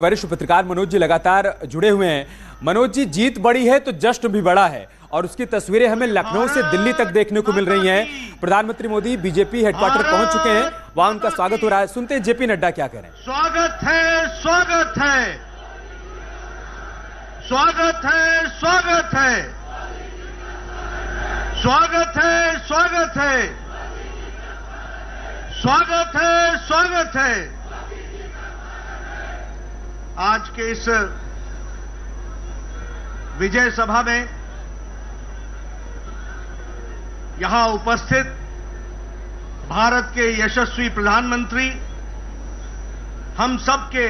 वरिष्ठ पत्रकार मनोज जी लगातार जुड़े हुए हैं। मनोज जी, जीत बड़ी है तो जश्न भी बड़ा है और उसकी तस्वीरें हमें लखनऊ से दिल्ली तक देखने को मिल रही हैं। प्रधानमंत्री मोदी बीजेपी हेडक्वार्टर पहुंच चुके हैं, वहां उनका स्वागत हो रहा है। सुनते हैं जेपी नड्डा क्या कह रहे हैं। स्वागत है, स्वागत है, स्वागत है, स्वागत है, स्वागत है, स्वागत है, स्वागत है, स्वागत है। आज के इस विजय सभा में यहां उपस्थित भारत के यशस्वी प्रधानमंत्री, हम सबके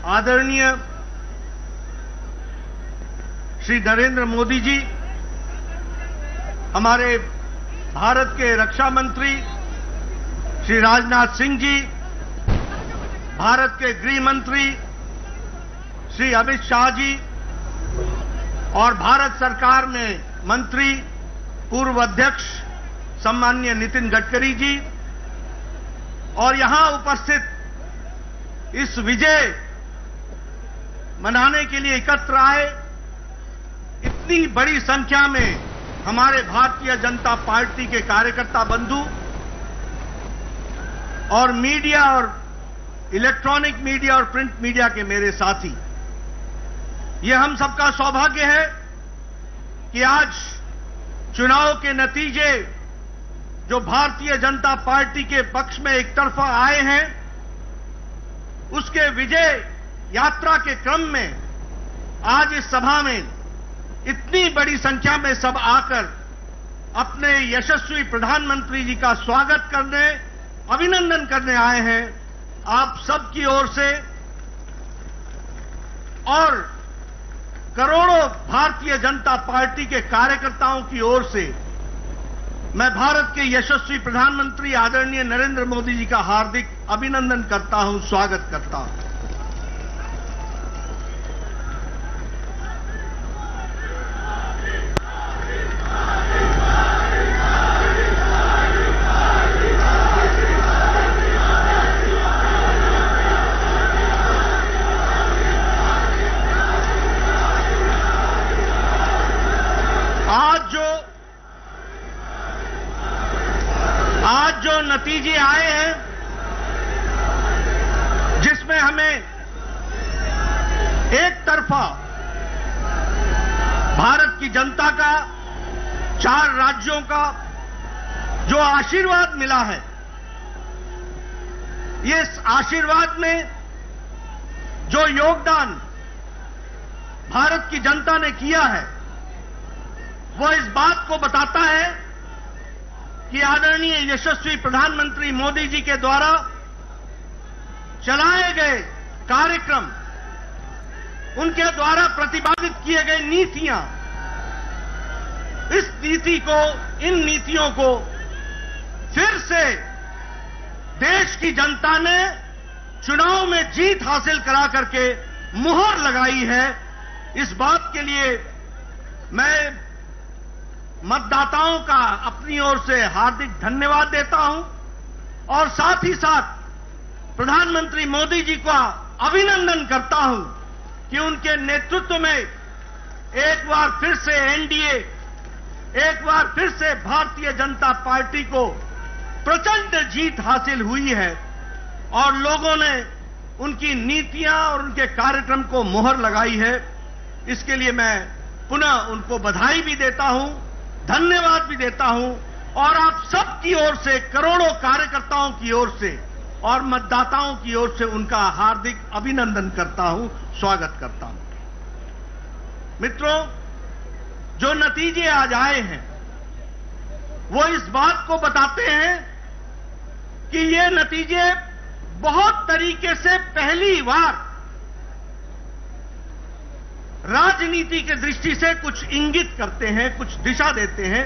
आदरणीय श्री नरेंद्र मोदी जी, हमारे भारत के रक्षा मंत्री श्री राजनाथ सिंह जी, भारत के गृह मंत्री श्री अमित शाह जी और भारत सरकार में मंत्री पूर्व अध्यक्ष सम्माननीय नितिन गडकरी जी और यहां उपस्थित इस विजय मनाने के लिए एकत्र आए इतनी बड़ी संख्या में हमारे भारतीय जनता पार्टी के कार्यकर्ता बंधु और मीडिया और इलेक्ट्रॉनिक मीडिया और प्रिंट मीडिया के मेरे साथी, ये हम सबका सौभाग्य है कि आज चुनाव के नतीजे जो भारतीय जनता पार्टी के पक्ष में एक तरफा आए हैं, उसके विजय यात्रा के क्रम में आज इस सभा में इतनी बड़ी संख्या में सब आकर अपने यशस्वी प्रधानमंत्री जी का स्वागत करने, अभिनंदन करने आए हैं। आप सबकी ओर से और करोड़ों भारतीय जनता पार्टी के कार्यकर्ताओं की ओर से मैं भारत के यशस्वी प्रधानमंत्री आदरणीय नरेंद्र मोदी जी का हार्दिक अभिनंदन करता हूं, स्वागत करता हूं। आज जो नतीजे आए हैं, जिसमें हमें एक तरफा भारत की जनता का, 4 राज्यों का जो आशीर्वाद मिला है, ये आशीर्वाद में जो योगदान भारत की जनता ने किया है, वो इस बात को बताता है कि आदरणीय यशस्वी प्रधानमंत्री मोदी जी के द्वारा चलाए गए कार्यक्रम, उनके द्वारा प्रतिपादित किए गए नीतियां, इस नीति को, इन नीतियों को फिर से देश की जनता ने चुनाव में जीत हासिल करा करके मुहर लगाई है। इस बात के लिए मैं मतदाताओं का अपनी ओर से हार्दिक धन्यवाद देता हूं और साथ ही साथ प्रधानमंत्री मोदी जी का अभिनंदन करता हूं कि उनके नेतृत्व में एक बार फिर से एनडीए, एक बार फिर से भारतीय जनता पार्टी को प्रचंड जीत हासिल हुई है और लोगों ने उनकी नीतियां और उनके कार्यक्रम को मुहर लगाई है। इसके लिए मैं पुनः उनको बधाई भी देता हूं, धन्यवाद भी देता हूं और आप सबकी ओर से, करोड़ों कार्यकर्ताओं की ओर से और मतदाताओं की ओर से उनका हार्दिक अभिनंदन करता हूं, स्वागत करता हूं। मित्रों, जो नतीजे आज आए हैं वो इस बात को बताते हैं कि ये नतीजे बहुत तरीके से पहली बार राजनीति के दृष्टि से कुछ इंगित करते हैं, कुछ दिशा देते हैं,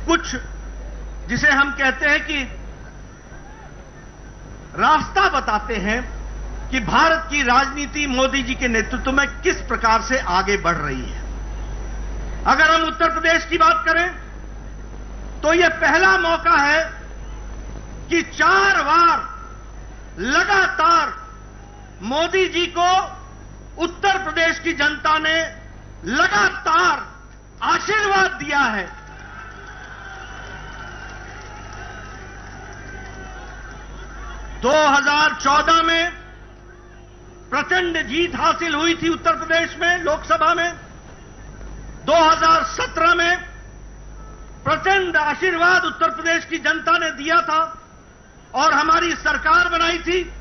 कुछ जिसे हम कहते हैं कि रास्ता बताते हैं कि भारत की राजनीति मोदी जी के नेतृत्व में किस प्रकार से आगे बढ़ रही है। अगर हम उत्तर प्रदेश की बात करें तो यह पहला मौका है कि 4 बार लगातार मोदी जी को उत्तर प्रदेश की जनता ने लगातार आशीर्वाद दिया है। दो 2014 में प्रचंड जीत हासिल हुई थी उत्तर प्रदेश में लोकसभा में। 2017 में प्रचंड आशीर्वाद उत्तर प्रदेश की जनता ने दिया था और हमारी सरकार बनाई थी।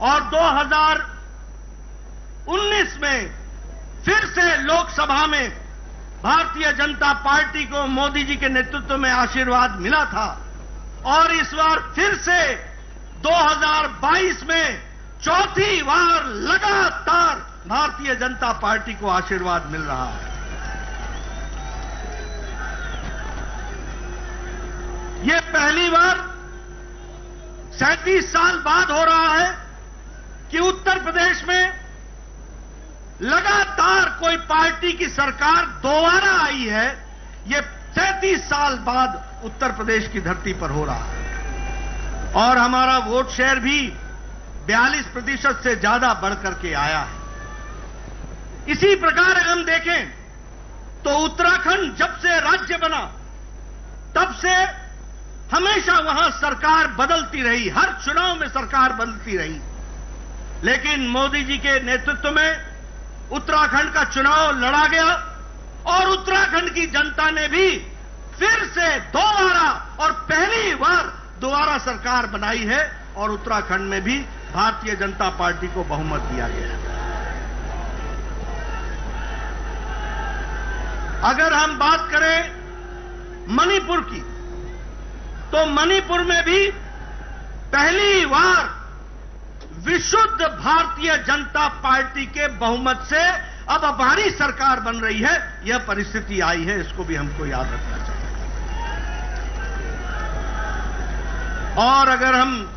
और 2019 में फिर से लोकसभा में भारतीय जनता पार्टी को मोदी जी के नेतृत्व में आशीर्वाद मिला था और इस बार फिर से 2022 में चौथी बार लगातार भारतीय जनता पार्टी को आशीर्वाद मिल रहा है। यह पहली बार 37 साल बाद हो रहा है कि उत्तर प्रदेश में लगातार कोई पार्टी की सरकार दोबारा आई है। यह 37 साल बाद उत्तर प्रदेश की धरती पर हो रहा है और हमारा वोट शेयर भी 42% से ज्यादा बढ़कर के आया है। इसी प्रकार अगर हम देखें तो उत्तराखंड जब से राज्य बना तब से हमेशा वहां सरकार बदलती रही, हर चुनाव में सरकार बदलती रही, लेकिन मोदी जी के नेतृत्व में उत्तराखंड का चुनाव लड़ा गया और उत्तराखंड की जनता ने भी फिर से दोबारा और पहली बार दोबारा सरकार बनाई है और उत्तराखंड में भी भारतीय जनता पार्टी को बहुमत दिया गया है। अगर हम बात करें मणिपुर की तो मणिपुर में भी पहली बार विशुद्ध भारतीय जनता पार्टी के बहुमत से अब हमारी सरकार बन रही है। यह परिस्थिति आई है, इसको भी हमको याद रखना चाहिए। और अगर हम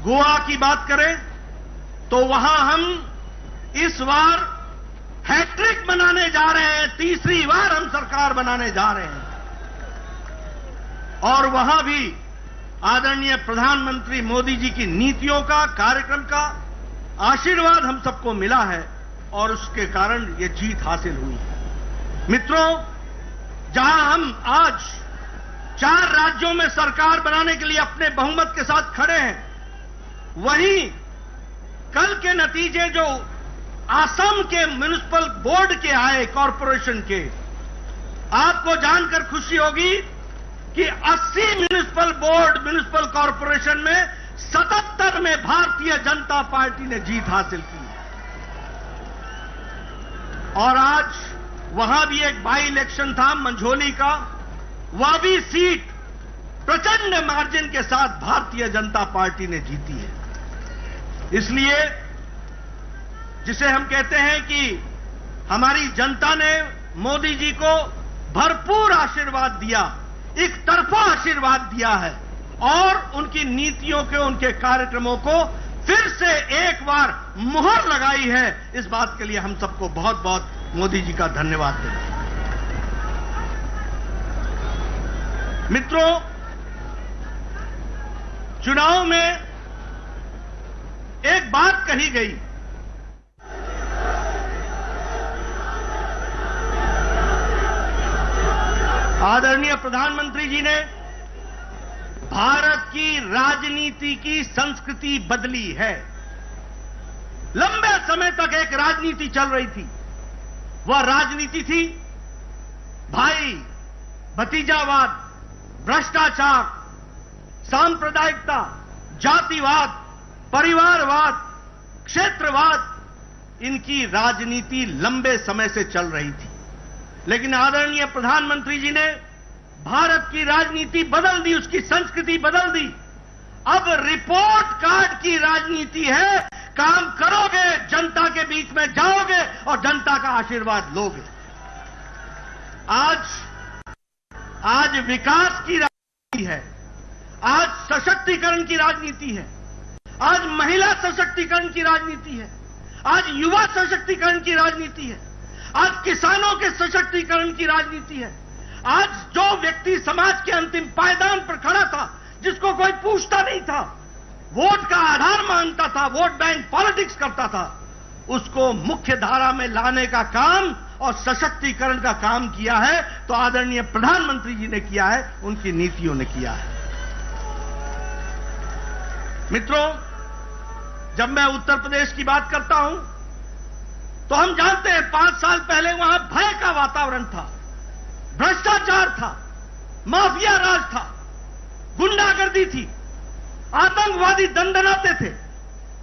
गोवा की बात करें तो वहां हम इस बार हैट्रिक बनाने जा रहे हैं, तीसरी बार हम सरकार बनाने जा रहे हैं और वहां भी आदरणीय प्रधानमंत्री मोदी जी की नीतियों का, कार्यक्रम का आशीर्वाद हम सबको मिला है और उसके कारण ये जीत हासिल हुई है। मित्रों, जहां हम आज 4 राज्यों में सरकार बनाने के लिए अपने बहुमत के साथ खड़े हैं, वहीं कल के नतीजे जो असम के म्युनिसिपल बोर्ड के आए, कॉरपोरेशन के, आपको जानकर खुशी होगी कि 80 म्युनिसिपल कॉरपोरेशन में 77 में भारतीय जनता पार्टी ने जीत हासिल की और आज वहां भी एक बाई इलेक्शन था मंझोली का, वह भी सीट प्रचंड मार्जिन के साथ भारतीय जनता पार्टी ने जीती है। इसलिए जिसे हम कहते हैं कि हमारी जनता ने मोदी जी को भरपूर आशीर्वाद दिया, एक तरफा आशीर्वाद दिया है और उनकी नीतियों के, उनके कार्यक्रमों को फिर से एक बार मुहर लगाई है। इस बात के लिए हम सबको बहुत बहुत मोदी जी का धन्यवाद देते हैं। मित्रों, चुनाव में एक बात कही गई, आदरणीय प्रधानमंत्री जी ने भारत की राजनीति की संस्कृति बदली है। लंबे समय तक एक राजनीति चल रही थी, वह राजनीति थी भाई भतीजावाद, भ्रष्टाचार, सांप्रदायिकता, जातिवाद, परिवारवाद, क्षेत्रवाद। इनकी राजनीति लंबे समय से चल रही थी, लेकिन आदरणीय प्रधानमंत्री जी ने भारत की राजनीति बदल दी, उसकी संस्कृति बदल दी। अब रिपोर्ट कार्ड की राजनीति है, काम करोगे, जनता के बीच में जाओगे और जनता का आशीर्वाद लोगे। आज विकास की राजनीति है, आज सशक्तिकरण की राजनीति है, आज महिला सशक्तिकरण की राजनीति है, आज युवा सशक्तिकरण की राजनीति है, आज किसानों के सशक्तिकरण की राजनीति है। आज जो व्यक्ति समाज के अंतिम पायदान पर खड़ा था, जिसको कोई पूछता नहीं था, वोट का आधार मानता था, वोट बैंक पॉलिटिक्स करता था, उसको मुख्य धारा में लाने का काम और सशक्तिकरण का काम किया है तो आदरणीय प्रधानमंत्री जी ने किया है, उनकी नीतियों ने किया है। मित्रों, जब मैं उत्तर प्रदेश की बात करता हूं तो हम जानते हैं 5 साल पहले वहां भय का वातावरण था, भ्रष्टाचार था, माफिया राज था, गुंडागर्दी थी, आतंकवादी दंडनाते थे,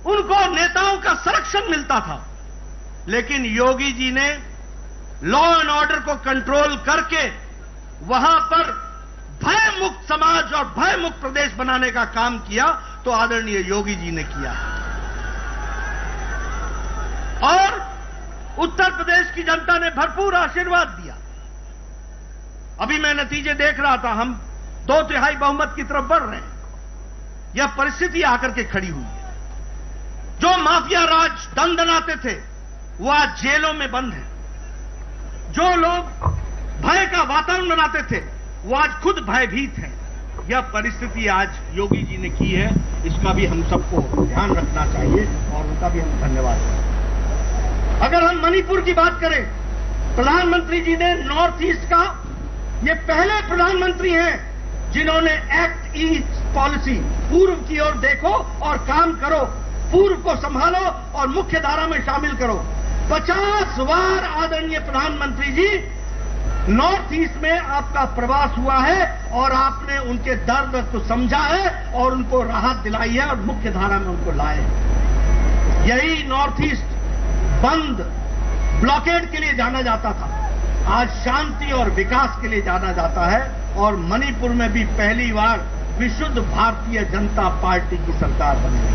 उनको नेताओं का संरक्षण मिलता था। लेकिन योगी जी ने लॉ एंड ऑर्डर को कंट्रोल करके वहां पर भय मुक्त समाज और भय मुक्त प्रदेश बनाने का काम किया तो आदरणीय योगी जी ने किया है। और उत्तर प्रदेश की जनता ने भरपूर आशीर्वाद दिया। अभी मैं नतीजे देख रहा था, हम 2/3 बहुमत की तरफ बढ़ रहे हैं। यह परिस्थिति आकर के खड़ी हुई है। जो माफिया राज दंडनाते थे वो आज जेलों में बंद हैं। जो लोग भय का वातावरण बनाते थे वो आज खुद भयभीत हैं। यह परिस्थिति आज योगी जी ने की है, इसका भी हम सबको ध्यान रखना चाहिए और उनका भी हम धन्यवाद करें। अगर हम मणिपुर की बात करें, प्रधानमंत्री जी ने नॉर्थ ईस्ट का, ये पहले प्रधानमंत्री हैं जिन्होंने एक्ट ईस्ट पॉलिसी, पूर्व की ओर देखो और काम करो, पूर्व को संभालो और मुख्य धारा में शामिल करो। 50 बार आदरणीय प्रधानमंत्री जी नॉर्थ ईस्ट में आपका प्रवास हुआ है और आपने उनके दर्द को समझा है और उनको राहत दिलाई है और मुख्य धारा में उनको लाए। यही नॉर्थ ईस्ट बंद, ब्लॉकेड के लिए जाना जाता था, आज शांति और विकास के लिए जाना जाता है। और मणिपुर में भी पहली बार विशुद्ध भारतीय जनता पार्टी की सरकार बनी है।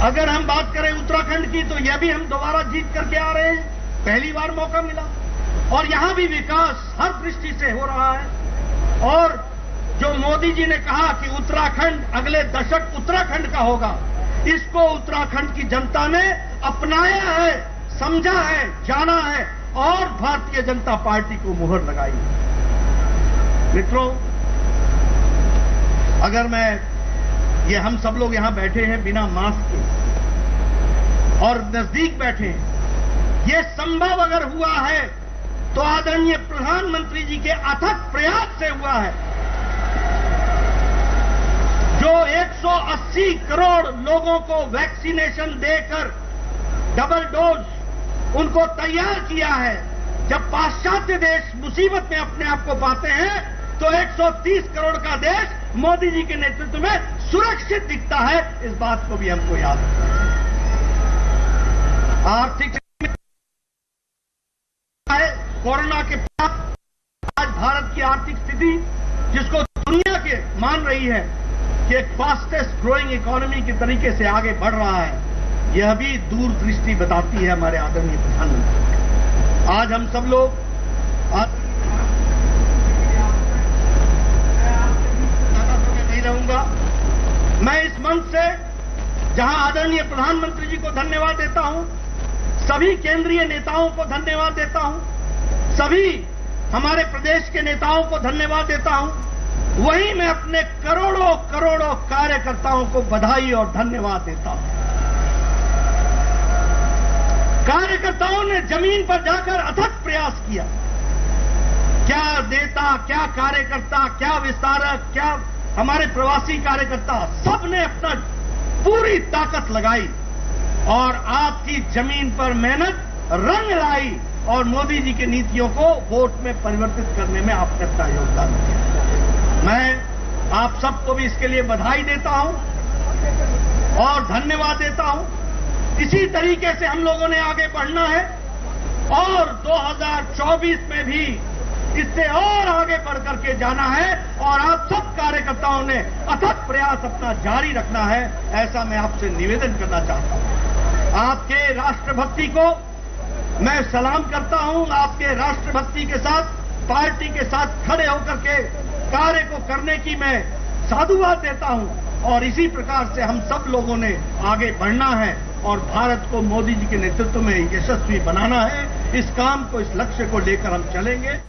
अगर हम बात करें उत्तराखंड की तो यह भी हम दोबारा जीत करके आ रहे हैं, पहली बार मौका मिला और यहां भी विकास हर दृष्टि से हो रहा है। और जो मोदी जी ने कहा कि उत्तराखंड अगले दशक उत्तराखंड का होगा, इसको उत्तराखंड की जनता ने अपनाया है, समझा है, जाना है और भारतीय जनता पार्टी को मुहर लगाई है। मित्रों, अगर ये हम सब लोग यहां बैठे हैं बिना मास्क के और नजदीक बैठे हैं, ये संभव अगर हुआ है तो आदरणीय प्रधानमंत्री जी के अथक प्रयास से हुआ है। जो 180 करोड़ लोगों को वैक्सीनेशन देकर डबल डोज उनको तैयार किया है। जब पाश्चात्य देश मुसीबत में अपने आप को पाते हैं तो 130 करोड़ का देश मोदी जी के नेतृत्व में सुरक्षित दिखता है। इस बात को भी हमको याद रखना है। आर्थिक कोरोना के बाद आज भारत की आर्थिक स्थिति, जिसको दुनिया के मान रही है कि एक फास्टेस्ट ग्रोइंग इकोनॉमी के तरीके से आगे बढ़ रहा है, यह भी दूरदृष्टि बताती है हमारे आदरणीय प्रधानमंत्री। आज हम सब लोग नहीं रहूंगा, मैं इस मंच से जहां आदरणीय प्रधानमंत्री जी को धन्यवाद देता हूं, सभी केंद्रीय नेताओं को धन्यवाद देता हूं, सभी हमारे प्रदेश के नेताओं को धन्यवाद देता हूं, वहीं मैं अपने करोड़ों करोड़ों कार्यकर्ताओं को बधाई और धन्यवाद देता हूं। कार्यकर्ताओं ने जमीन पर जाकर अथक प्रयास किया। क्या नेता, क्या कार्यकर्ता, क्या विस्तारक, क्या हमारे प्रवासी कार्यकर्ता, सबने अपना पूरी ताकत लगाई और आपकी जमीन पर मेहनत रंग लाई और मोदी जी की नीतियों को वोट में परिवर्तित करने में आपने अपना योगदान दिया। मैं आप सबको भी इसके लिए बधाई देता हूं और धन्यवाद देता हूं। इसी तरीके से हम लोगों ने आगे बढ़ना है और 2024 में भी इससे और आगे बढ़ करके जाना है और आप सब कार्यकर्ताओं ने अथक प्रयास अपना जारी रखना है, ऐसा मैं आपसे निवेदन करना चाहता हूं। आपके राष्ट्रभक्ति को मैं सलाम करता हूं। आपके राष्ट्रभक्ति के साथ, पार्टी के साथ खड़े होकर के कार्य को करने की मैं साधुवाद देता हूं और इसी प्रकार से हम सब लोगों ने आगे बढ़ना है और भारत को मोदी जी के नेतृत्व में यशस्वी बनाना है। इस काम को, इस लक्ष्य को लेकर हम चलेंगे।